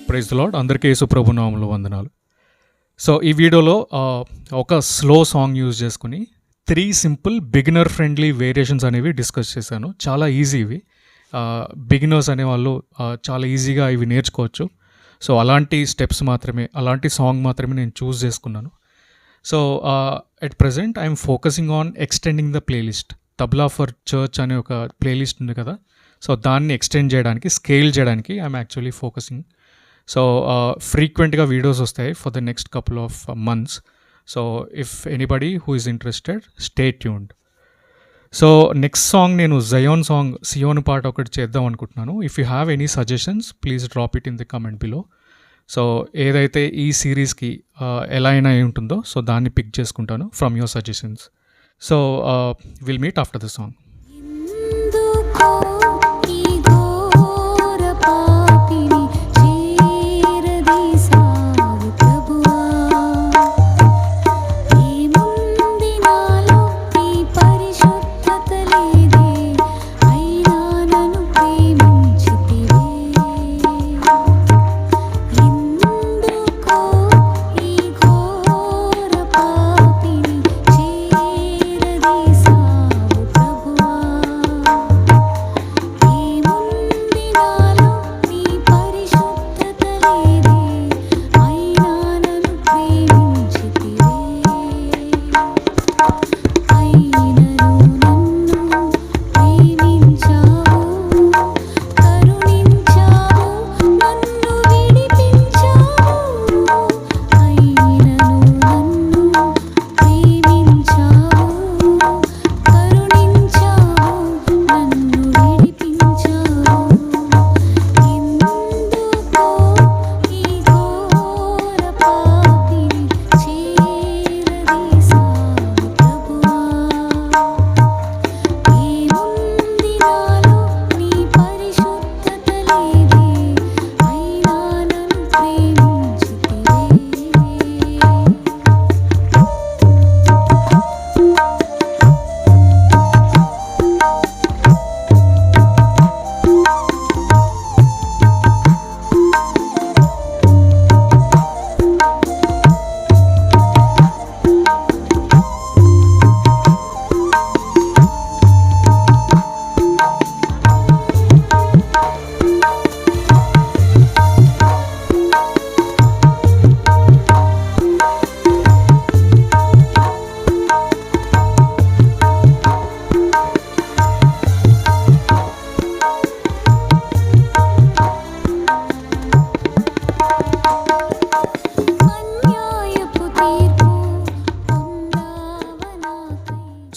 Praise the lord. అందరికీ యేసు ప్రభు నామములో వందనాలు. సో ఈ వీడియోలో ఒక స్లో సాంగ్ యూజ్ చేసుకుని 3 సింపుల్ బిగినర్ ఫ్రెండ్లీ వేరియేషన్స్ అనేవి డిస్కస్ చేశాను. చాలా ఈజీ ఇవి. బిగినర్స్ అనేవాళ్ళు చాలా ఈజీగా ఇవి నేర్చుకోవచ్చు. సో అలాంటి స్టెప్స్ మాత్రమే, అలాంటి సాంగ్ మాత్రమే నేను చూస్ చేసుకున్నాను. So at present I'm focusing on extending the playlist. Tabla for church అనే ఒక ప్లేలిస్ట్ ఉంది కదా, సో దాన్ని ఎక్స్టెండ్ చేయడానికి, స్కేల్ చేయడానికి ఐఎమ్ యాక్చువల్లీ ఫోకసింగ్. సో ఫ్రీక్వెంట్గా వీడియోస్ వస్తాయి for the next couple of months. So if anybody who is interested, stay tuned. So next song నేను జయోన్ సాంగ్, సియోన్ పాట ఒకటి చేద్దాం అనుకుంటున్నాను. If you have any suggestions please drop it in the comment below. So ఏదైతే ఈ సిరీస్కి ఎలా అయినా ఉంటుందో సో దాన్ని పిక్ చేసుకుంటాను from your suggestions. So will meet after the song.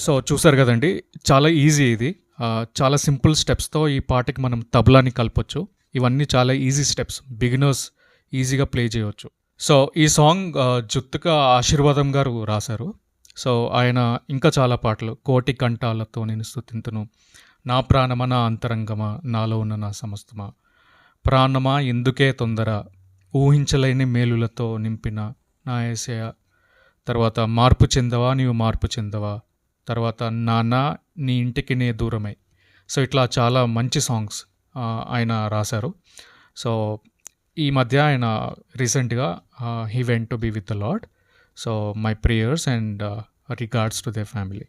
So చూసారు కదండి, చాలా ఈజీ ఇది. చాలా సింపుల్ స్టెప్స్తో ఈ పాటకి మనం తబలాని కలపొచ్చు. ఇవన్నీ చాలా ఈజీ స్టెప్స్, బిగినర్స్ ఈజీగా ప్లే చేయవచ్చు. సో ఈ సాంగ్ జుత్తుక ఆశీర్వాదం గారు రాశారు. సో ఆయన ఇంకా చాలా పాటలు, కోటి కంఠాలతో నేను స్తుతింతును, నా ప్రాణమా నా అంతరంగమా, నాలో ఉన్న నా సమస్తమా, ప్రాణమా ఎందుకే తొందర, ఊహించలేని మేలులతో నింపిన నా యేసయ్య, తర్వాత మార్పు చెందవా నీవు మార్పు చెందవా, తర్వాత నాన్న నీ ఇంటికి నే దూరమై. సో ఇట్లా చాలా మంచి సాంగ్స్ ఆయన రాశారు. సో ఈ మధ్య ఆయన రీసెంట్గా he went to be with the Lord. So my prayers and regards to their family.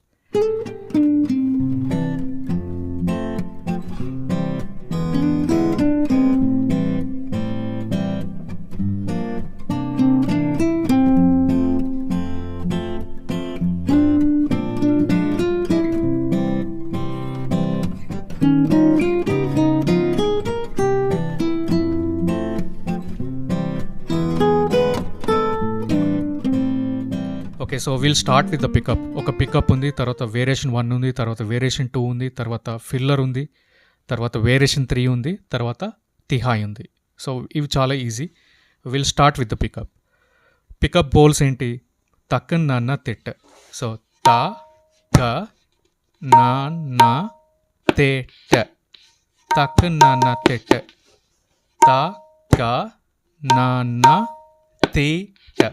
Okay, so will start with the pickup. ఒక పికప్ ఉంది, తర్వాత వేరియేషన్ 1 ఉంది, తర్వాత వేరియేషన్ 2 ఉంది, తర్వాత ఫిల్లర్ ఉంది, తర్వాత వేరియేషన్ 3 ఉంది, తర్వాత తిహాయ్ ఉంది. సో ఇవి చాలా easy. Will start with the pickup. Pickup బోల్స్ ఏంటి? తక్ నాన్న తెట్ట. సో త క నాన్న తెట్ట, తక్ నాన్న తెట్ట, త క నాన్న తెట్ట.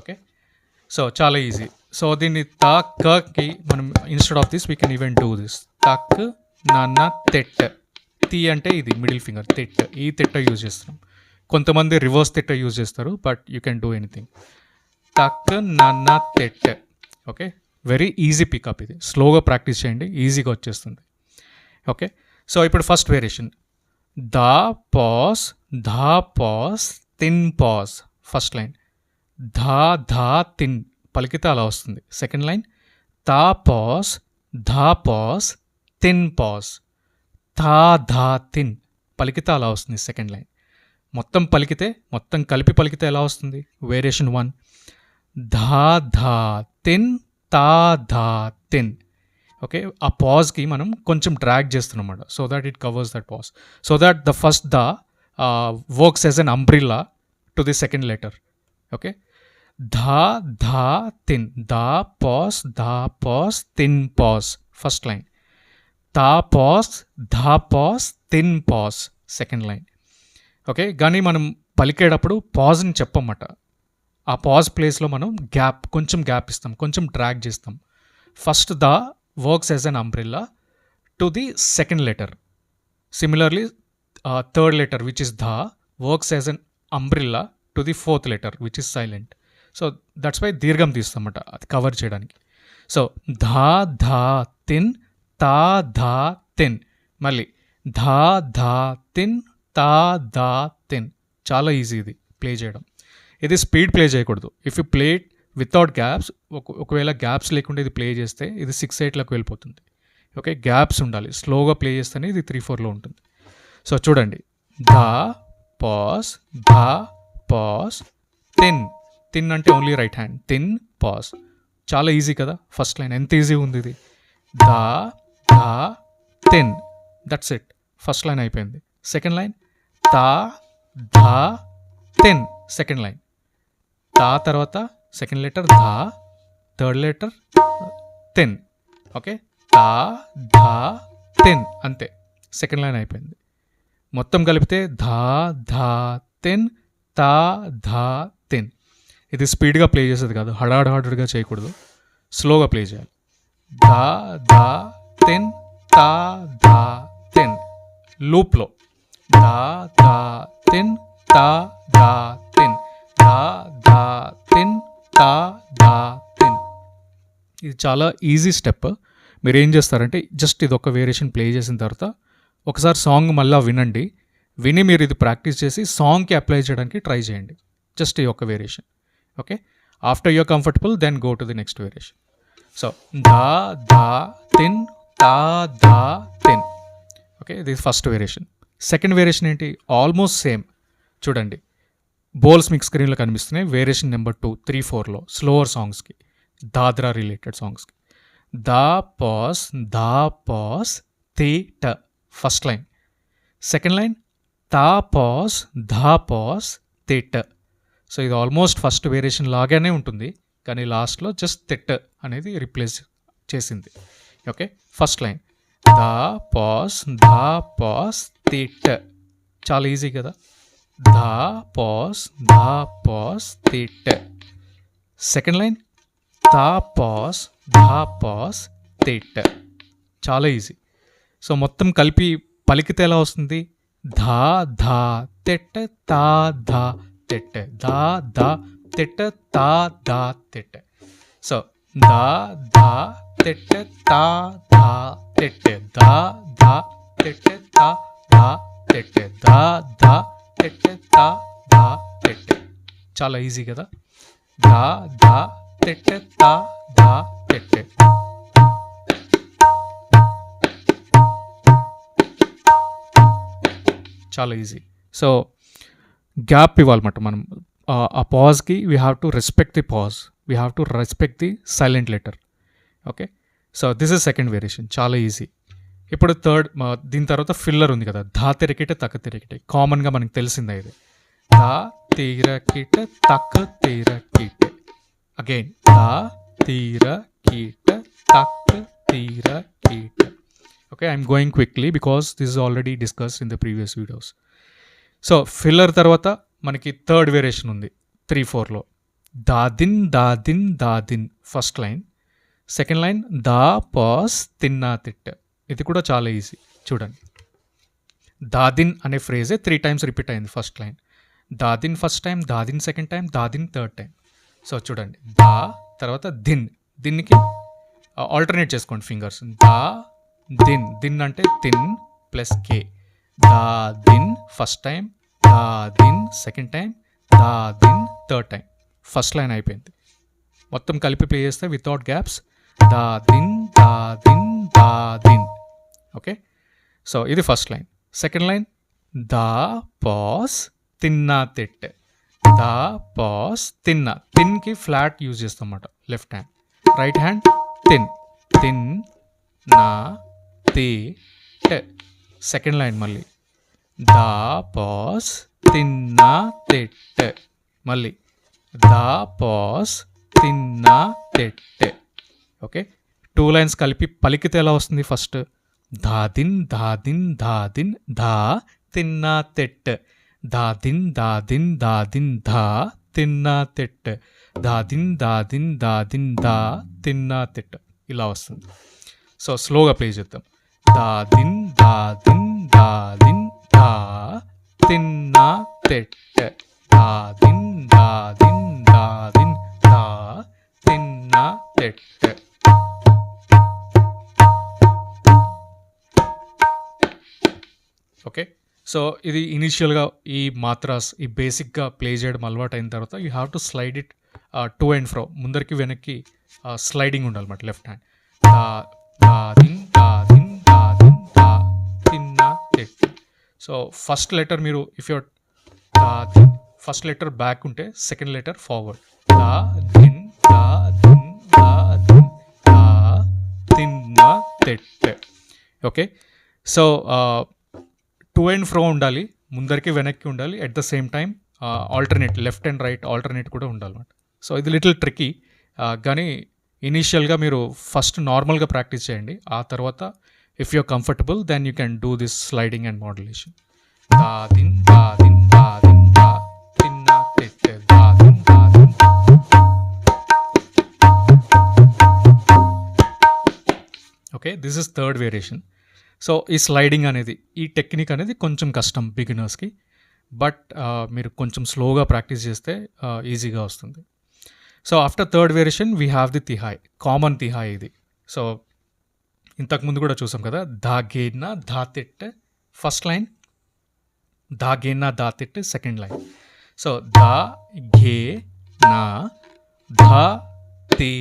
ఓకే, సో చాలా ఈజీ. సో దీన్ని తాకి మనం instead of this we can even do this. తక్ నాన్న తెట్ట. తి అంటే ఇది మిడిల్ ఫింగర్, తెట్ట. ఈ తెట్ట యూజ్ చేస్తున్నాం. కొంతమంది రివర్స్ తిట్ట యూజ్ చేస్తారు, but you can do anything. తక్ నన్న తెట్. ఓకే, వెరీ ఈజీ పికప్ ఇది. స్లోగా ప్రాక్టీస్ చేయండి, ఈజీగా వచ్చేస్తుంది. ఓకే, సో ఇప్పుడు ఫస్ట్ వేరియేషన్ దా పాస్, ధా పాస్, తిన్ పాస్. ఫస్ట్ లైన్ ధా ధా తిన్ పలికితే అలా వస్తుంది. సెకండ్ లైన్ తా పాస్, ధా పాస్, తిన్ పాస్. థా ధా తిన్ పలికితే అలా వస్తుంది సెకండ్ లైన్. మొత్తం పలికితే, మొత్తం కలిపి పలికితే ఎలా వస్తుంది? వేరియేషన్ 1 ధా ధా తిన్, తా ధా తిన్. ఓకే, ఆ పాజ్కి మనం కొంచెం డ్రాగ్ చేస్తున్నాం అన్నమాట, so that it covers that pause, so that the first the works as an umbrella to the second letter. Okay, ధా ధా తిన్, దా పాస్, ధా పాస్, తిన్ పాస్. ఫస్ట్ లైన్ తా పాస్, ధా పాస్, తిన్ పాస్. Second line. ఓకే, కానీ మనం పలికేటప్పుడు పాజ్ని చెప్పమాట. ఆ పాజ్ ప్లేస్లో మనం గ్యాప్, కొంచెం గ్యాప్ ఇస్తాం, కొంచెం డ్రాగ్ చేస్తాం. First the works as an umbrella to the second letter. Similarly third letter which is ధా works as an umbrella to the fourth letter which is silent. So that's why దీర్ఘం తీస్తామట, అది cover చేయడానికి. So ధా ధా తిన్, తా ధా తిన్. మళ్ళీ ధా ధా తిన్, తా ధా తిన్. చాలా ఈజీ ఇది ప్లే చేయడం. ఇది స్పీడ్ ప్లే చేయకూడదు. If you play it without gaps, ఒకవేళ గ్యాప్స్ లేకుండా ఇది ప్లే చేస్తే ఇది 6/8లకు వెళ్ళిపోతుంది. ఓకే, గ్యాప్స్ ఉండాలి. స్లోగా ప్లే చేస్తేనే ఇది 3/4లో ఉంటుంది. సో చూడండి ధా పాస్, ధా పాస్, తిన్. తిన్ అంటే ఓన్లీ రైట్ హ్యాండ్. తిన్ పాస్. చాలా ఈజీ కదా ఫస్ట్ లైన్, ఎంత ఈజీ ఉంది ఇది. ధా ధా తిన్, దట్స్ ఇట్. ఫస్ట్ లైన్ అయిపోయింది. సెకండ్ లైన్ తా ధా తిన్. సెకండ్ లైన్ తా తర్వాత సెకండ్ లెటర్ ధా, థర్డ్ లెటర్ తిన్. ఓకే, తా ధా తిన్, అంతే. సెకండ్ లైన్ అయిపోయింది. మొత్తం కలిపితే ధా ధా తిన్, తా ధా తిన్. ఇది స్పీడ్గా ప్లే చేసేది కాదు, హడాడహాడుగా చేయకూడదు, స్లోగా ప్లే చేయాలి. ధా ధా తిన్, తా ధా తిన్. లూప్లో ధా ధా తిన్, తా ధా తిన్, ధా ధా తిన్, తా ధా తిన్. ఇది చాలా ఈజీ స్టెప్. మీరు ఏం చేస్తారంటే జస్ట్ ఇది ఒక వేరియేషన్ ప్లే చేసిన తర్వాత ఒకసారి సాంగ్ మళ్ళీ వినండి. విని మీరు ఇది ప్రాక్టీస్ చేసి సాంగ్కి అప్లై చేయడానికి ట్రై చేయండి. జస్ట్ ఈ ఒక variation. Okay, after you're comfortable then go to the next variation. So ధా ధా తిన్, తా ధా తిన్. ఓకే, ఇది ఫస్ట్ వేరియేషన్. సెకండ్ వేరియేషన్ ఏంటి? Almost same. చూడండి బోల్స్ మీకు స్క్రీన్లో కనిపిస్తున్నాయి. వేరియేషన్ నెంబర్ 2, 3, 4లో స్లోవర్ సాంగ్స్కి, దాద్రా రిలేటెడ్ సాంగ్స్కి. దా పాస్, ధా పాస్, తే ట. First line. సెకండ్ లైన్ తా పాస్, ధా పాస్, తే ట. సో ఇది ఆల్మోస్ట్ ఫస్ట్ వేరియేషన్ లాగానే ఉంటుంది, కానీ లాస్ట్లో జస్ట్ తెట్ అనేది రిప్లేస్ చేసింది. ఓకే, ఫస్ట్ లైన్ దా పాస్, ధా పాస్, తెట్. చాలా ఈజీ కదా. ధా పాస్, ధా పాస్, తెట్. సెకండ్ లైన్ తా పాస్, ధా పాస్, తెట్. చాలా ఈజీ. సో మొత్తం కలిపి పలికితే ఎలా వస్తుంది? ధా ధా తెట్, తా ధా తెట్, ధా ధా తెట్, తా ధా తెట్. సో ధా ధా తెట్, తా ధా తెట్, ధా ధా తెట్, తా ధా తెట్, ధా ధా తెట్, తా ధా తెట్. చాలా ఈజీ కదా. ధా ధా తెట్, తా ధా తెట్. చాలా ఈజీ. సో గ్యాప్ ఇవ్వాలన్నమాట మనం. ఆ పాజ్కి we have to respect the pause, we have to respect the silent letter. Okay, so this is second variation. చాలా ఈజీ. ఇప్పుడు థర్డ్, దీని తర్వాత ఫిల్లర్ ఉంది కదా, ధా తెరకిట తక్క తెరకిట. కామన్గా మనకు తెలిసిందే ఇది. ధా తీరకిట తక్క తీరకిట. అగైన్ ధా తీరకిట తక్క తీరకిట. Okay, I'm going quickly because this is already discussed in the previous videos. So filler తర్వాత మనకి థర్డ్ వేరియేషన్ ఉంది 3, 4లో. దాదిన్ దాదిన్ దాదిన్. First line. సెకండ్ లైన్ దా పాస్, తిన్నా తిట్. ఇది కూడా చాలా ఈజీ. చూడండి దాదిన్ అనే ఫ్రేజే 3 times రిపీట్ అయింది ఫస్ట్ లైన్. దాదిన్ ఫస్ట్ టైం, దాదిన్ సెకండ్ టైం, దాదిన్ థర్డ్ టైం. సో చూడండి, దా తర్వాత దిన్, దిన్కి ఆల్టర్నేట్ చేసుకోండి ఫింగర్స్. దా దిన్, దిన్ అంటే తిన్ ప్లస్ కే. దా దిన్ ఫస్ట్ టైం, దా దిన్ సెకండ్ టైం, దా దిన్ థర్డ్ టైం. ఫస్ట్ లైన్ అయిపోయింది. మొత్తం కలిపి ప్లే చేస్తే వితౌట్ గ్యాప్స్ దా దిన్, దా దిన్, దా దిన్. ఓకే, సో ఇది ఫస్ట్ లైన్. సెకండ్ లైన్ దా పాస్ తిన్నా తెట్. దా పాస్ తిన్నా, తిన్కి ఫ్లాట్ యూజ్ చేస్తాం అన్నమాట లెఫ్ట్ హ్యాండ్. రైట్ హ్యాండ్ తిన్, తిన్ నా తి టె. సెకండ్ లైన్ మళ్ళీ దా పాస్ తిన్నా తెట్, మళ్ళీ దా పాస్ తిన్నా తెట్. ఓకే, 2 లైన్స్ కలిపి పలికితే ఎలా వస్తుంది? ఫస్ట్ దాదిన్, దాదిన్, దాదిన్, దా తిన్నా తెట్, దాదిన్, దాదిన్, దాదిన్, దా తిన్నా తెట్, దాదిన్, దాదిన్, దాదిన్, దా తిన్నా తెట్. ఇలా వస్తుంది. సో స్లోగా ప్లే చేద్దాం. దాదిన్, దాదిన్, దాదిన్, దా తిన్నా తెట్, దాదిన్, దాదిన్, దాదిన్, దా తిన్నా తెట్. ఓకే, సో ఇది ఇనీషియల్గా ఈ మాత్రాస్ ఈ బేసిక్గా ప్లే చేయడం అలవాటు అయిన తర్వాత you have to slide it to and ఫ్రో, ముందరికి వెనక్కి స్లైడింగ్ ఉండాలన్నమాట లెఫ్ట్ హ్యాండ్. దా దాదిన్, దాదిన్, దాదిన్, దా తిన్నా తెట్. సో ఫస్ట్ లెటర్ మీరు ఇఫ్ యూర్ దాదిన్ ఫస్ట్ లెటర్ బ్యాక్ ఉంటే సెకండ్ లెటర్ ఫార్వర్డ్. దా దిన్, దా దిన్, దా దిన్, దా తిన్నా తెట్. Okay, so to and fro ఉండాలి, ముందరికి వెనక్కి ఉండాలి. At the same time alternate left and right alternate కూడా ఉండాలన్నమాట. సో ఇది లిటిల్ ట్రిక్కీ, కానీ ఇనీషియల్గా మీరు ఫస్ట్ నార్మల్గా ప్రాక్టీస్ చేయండి. ఆ తర్వాత if you're comfortable then you can do this sliding and modulation. దాదిన్, దాదిన్, దాదిన్, దా తిన్నా తెట్, దాదిన్, దాదిన్. Okay, this is third variation. So ఈ స్లైడింగ్ అనేది, ఈ టెక్నిక్ అనేది కొంచెం కష్టం బిగినర్స్కి, బట్ మీరు కొంచెం స్లోగా ప్రాక్టీస్ చేస్తే ఈజీగా వస్తుంది. So after third variation we have the తిహాయ్, కామన్ తిహాయ్ ఇది. సో ఇంతకుముందు కూడా చూసాం కదా, దా గేనా దా తెట్ ఫస్ట్ లైన్, దా గేనా దా తెట్ సెకండ్ లైన్. సో దా గే నా ధా తే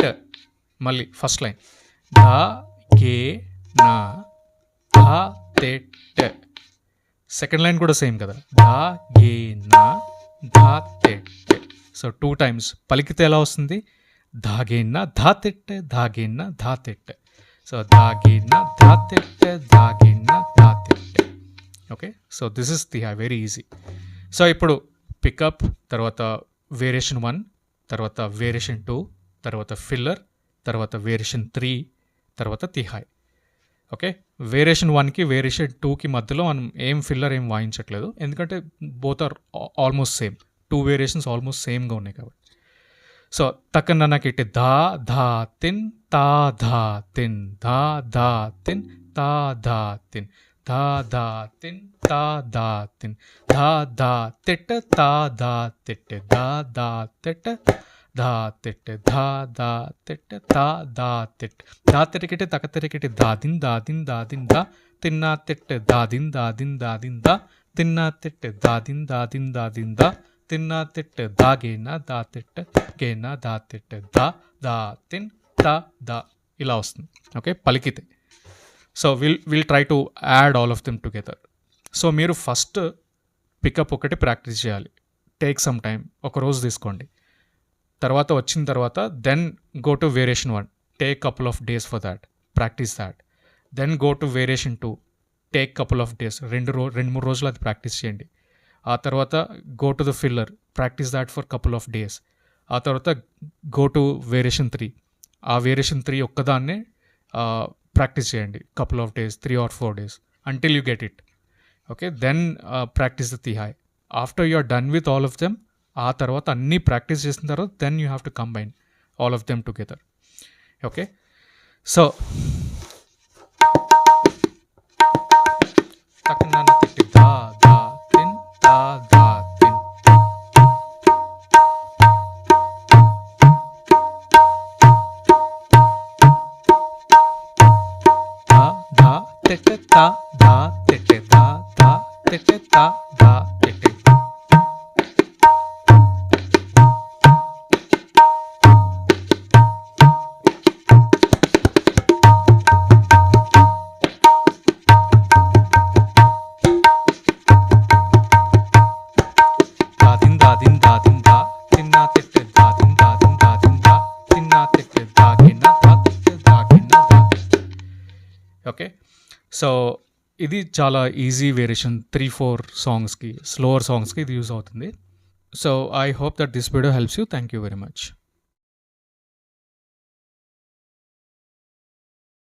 ట, మళ్ళీ ఫస్ట్ లైన్ దా గే నా ధా తెట్. సెకండ్ లైన్ కూడా సేమ్ కదా, దా గే నా ధా తెట్. సో 2 టైమ్స్ పలికితే ఎలా వస్తుంది? ధాగేన్న ధా తెట్, ధాగేన్న ధా తెట్. సో ధాగేన్న ధా తెట్, ధాగేన్న ధా తెట్. Okay, so this is the very easy. So ఇప్పుడు పికప్, తర్వాత వేరియేషన్ 1, తర్వాత వేరియేషన్ 2, తర్వాత ఫిల్లర్, తర్వాత వేరియేషన్ 3, తర్వాత తిహాయ్. ఓకే, వేరియేషన్ 1కి వేరియేషన్ 2కి మధ్యలో మనం ఏం ఫిల్లర్ ఏం వాయించట్లేదు, ఎందుకంటే both are almost same. 2 variations almost సేమ్గా ఉన్నాయి కాబట్టి. సో తక్కన నాకెట్టి దా ధా తిన్, తా ధా తిన్, దా ధా తిన్, తా ధా తిన్, దా ధా తిన్, తా ధా తిన్, దా ధా తెట్, తా ధా తెట్, దా ధా తెట్, ధా తెట్, ధా ధా తెట్, తా ధా తెట్, దా తెరికెట్టి తక తెరికెట్టి దాదిన్, దాదిన్, దాదిన్, దా తిన్నా తెట్, దాదిన్, దాదిన్, దాదిన్, దా తిన్నా తెట్, దాదిన్, దాదిన్, దాదిన్, దా తిన్నా తెట్, దా గేనా దా తెట్, గేనా దా తెట్, దా దా తిన్, తా దా. ఇలా వస్తుంది. ఓకే, పలికితే. So will try to add all of them together. So మీరు ఫస్ట్ పికప్ ఒకటి ప్రాక్టీస్ చేయాలి. టేక్ సమ్ టైం, ఒక రోజు తీసుకోండి. తర్వాత వచ్చిన తర్వాత then go to variation 1, take couple of days for that, practice that. Then go to variation 2, take couple of days, 2-3 రోజులు అది ప్రాక్టీస్ చేయండి. ఆ తర్వాత go to the filler, practice that for couple of days. ఆ తర్వాత go to variation 3, ఆ variation 3 ఒక్కదాన్నే practice చేయండి couple of days, 3 or 4 days until you get it. Okay, then practice the Tihai. After you are done with all of them, ఆ తర్వాత అన్నీ practice చేసిన తర్వాత then you have to combine all of them together. Okay, so తక్కువ తిట్టి దా దా తిన్, దా దా తిన్, తెట్టె తా దా తెట్టె తా దా తెట్టె తా దా తెట్టె. దాదిన్ దాదిన్ దాదిన్ దా తిన్నా తెట్టె దాదిన్ దాదిన్ దాదిన్ దా తిన్నా తెట్టె దాగిన దా తెట్టె దాగిన దా. ఓకే, సో ఇది చాలా ఈజీ వేరియేషన్ 3-4 సాంగ్స్కి, స్లోవర్ సాంగ్స్కి ఇది యూజ్ అవుతుంది. So I hope that this video helps you. Thank you very much.